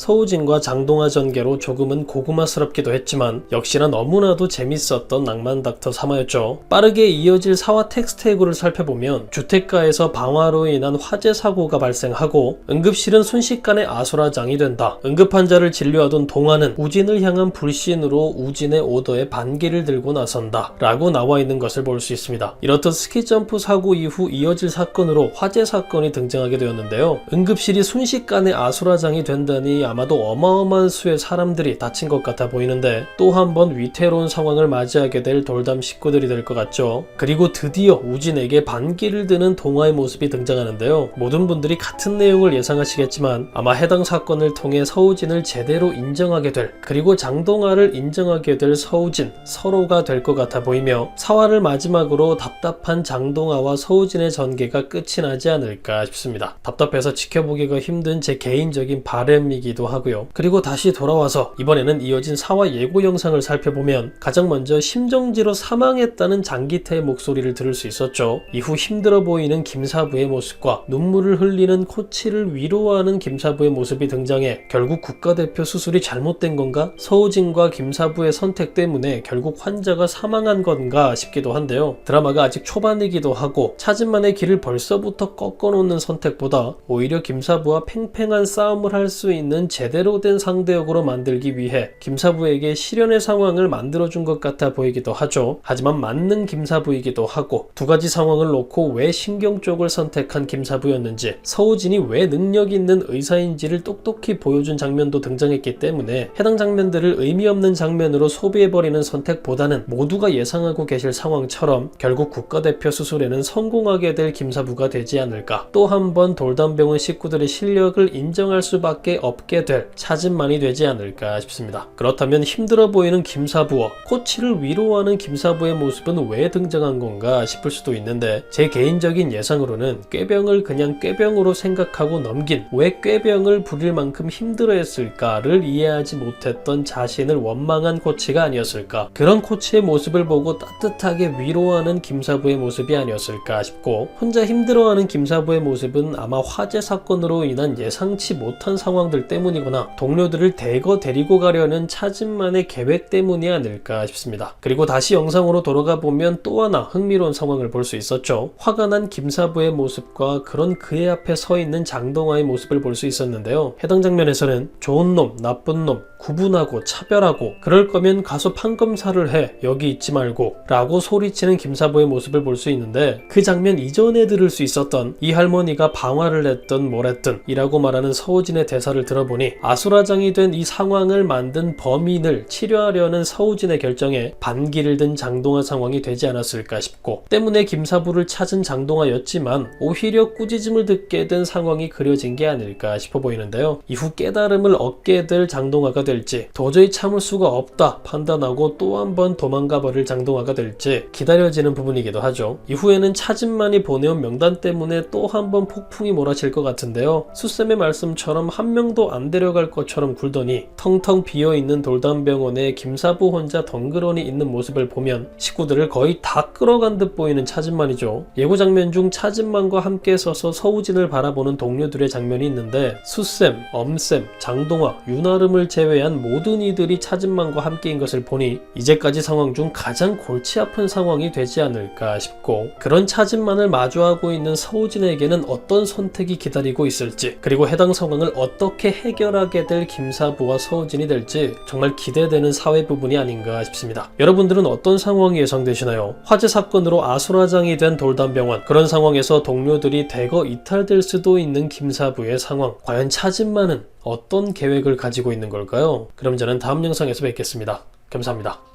서우진과 장동화 전개로 조금은 고구마스럽기도 했지만 역시나 너무나도 재밌었던 낭만 닥터 3화였죠. 빠르게 이어질 4화 텍스트 해구를 살펴보면 주택가에서 방화로 인한 화재 사고가 발생하고 응급실은 순식간에 아수라장이 된다. 응급환자를 진료하던 동화는 우진을 향한 불신으로 우진의 오더에 반기를 들고 나선다 라고 나와 있는 것을 볼 수 있습니다. 이렇듯 스키점프 사고 이후 이어질 사건으로 화재 사건이 등장하게 되었는데요. 응급실이 순식간에 아수라장이 된다니 아마도 어마어마한 수의 사람들이 다친 것 같아 보이는데 또 한 번 위태로운 상황을 맞이하게 될 돌담 식구들이 될 것 같죠. 그리고 드디어 우진에게 반기를 드는 동화의 모습이 등장하는데요. 모든 분들이 같은 내용을 예상하시겠지만 아마 해당 사건을 통해 서우진을 제대로 인정하게 될, 그리고 장동화를 인정하게 될 서우진 서로가 될 것 같아 보이며 4화를 마지막으로 답답한 장동화와 서우진의 전개가 끝이 나지 않을까 싶습니다. 답답해서 지켜보기가 힘든 제 개인적인 바람이기도 하고요. 그리고 다시 돌아와서 이번에는 이어진 4화 예고 영상을 살펴보면 가장 먼저 심정지로 사망했다는 장기태의 목소리를 들을 수 있었죠. 이후 힘들어 보이는 김사부의 모습과 눈물을 흘리는 코치를 위로하는 김사부의 모습이 등장해 결국 국가대표 수술이 잘못된 건가? 서우진과 김사부의 선택 때문에 결국 환자가 사망한 건가 싶기도 한데요. 드라마가 아직 초반이기도 하고 차진만의 길을 벌써부터 꺾어놓는 선택보다 오히려 김사부와 팽팽한 싸움을 할 수 있는 제대로 된 상대역으로 만들기 위해 김사부에게 실현의 상황을 만들어준 것 같아 보이기도 하죠. 하지만 맞는 김사부이기도 하고 두 가지 상황을 놓고 왜 신경 쪽을 선택한 김사부였는지, 서우진이 왜 능력 있는 의사인지를 똑똑히 보여준 장면도 등장했기 때문에 해당 장면들을 의미 없는 장면으로 소비해버리는 선택보다는 모두가 예상하고 계실 상황처럼 결국 국가대표 수술에는 성공하게 될 김사부가 되지 않을까. 또 한 번 돌담병원 식구들의 실력을 인정할 수밖에 없게 될 차진만이 되지 않을까 싶습니다. 그렇다면 힘들어 보이는 김사부와 코치를 위로하는 김사부의 모습은 왜 등장한 건가 싶을 수도 있는데, 제 개인적인 예상으로는 꾀병을 그냥 꾀병으로 생각하고 넘긴, 왜 꾀병을 부릴 만큼 힘들어했을까를 이해하지 못했던 자신을 원망한 코치가 아니었을까. 그런 코치의 모습을 보고 따뜻하게 위로하는 김사부의 모습이 아니었을까 싶고, 혼자 힘들어하는 김사부의 모습은 아마 화재 사건으로 인한 예상치 못한 상황들 때문이거나 동료들을 대거 데리고 가려는 차진만의 계획 때문이 아닐까 싶습니다. 그리고 다시 영상으로 돌아가 보면 또 하나 흥미로운 상황을 볼 수 있었죠. 화가 난 김사부의 모습과 그런 그의 앞에 서 있는 장동화의 모습을 볼 수 있었는데요. 해당 장면에서는 좋은 놈, 나쁜 놈 구분하고 차별하고, 그럴 거면 가서 판검사를 해, 여기 있지 말고 라고 소리치는 김사부의 모습을 볼 수 있는데, 그 장면 이전에 들을 수 있었던 이 할머니가 방화를 했든 뭐랬든 이라고 말하는 서우진의 대사를 들어보니 아수라장이 된 이 상황을 만든 범인을 치료하려는 서우진의 결정에 반기를 든 장동화 상황이 되지 않았을까 싶고, 때문에 김사부를 찾은 장동화였지만 오히려 꾸짖음을 듣게 된 상황이 그려진 게 아닐까 싶어 보이는데요. 이후 깨달음을 얻게 될 장동화가 될지, 도저히 참을 수가 없다 판단하고 또 한 번 도망가 버릴 장동화가 될지 기다려지는 부분이기도 하죠. 이후에는 차진만이 보내온 명단 때문에 또 한 번 폭풍이 몰아칠 것 같은데요. 수쌤의 말씀처럼 한 명도 안 데려갈 것처럼 굴더니 텅텅 비어있는 돌담병원에 김사부 혼자 덩그러니 있는 모습을 보면 식구들을 거의 다 끌어간 듯 보이는 차진만이죠. 예고 장면 중 차진만과 함께 서서 서우진을 바라보는 동료들의 장면이 있는데, 수쌤, 엄쌤, 장동화, 윤아름을 제외한 모든 이들이 차진만과 함께인 것을 보니 이제까지 상황 중 가장 골치 아픈 상황이 되지 않을까 싶고, 그런 차진만을 마주하고 있는 서우진에게는 어떤 선택이 기다리고 있을지, 그리고 해당 상황을 어떻게 해결하게 될 김사부와 서우진이 될지 정말 기대되는 사회 부분이 아닌가 싶습니다. 여러분들은 어떤 상황이 예상되시나요? 화재 사건으로 아수라장이 된 돌담병원, 그런 상황에서 동료들이 대거 이탈될 수도 있는 김사부의 상황, 과연 차진만은 어떤 계획을 가지고 있는 걸까요? 그럼 저는 다음 영상에서 뵙겠습니다. 감사합니다.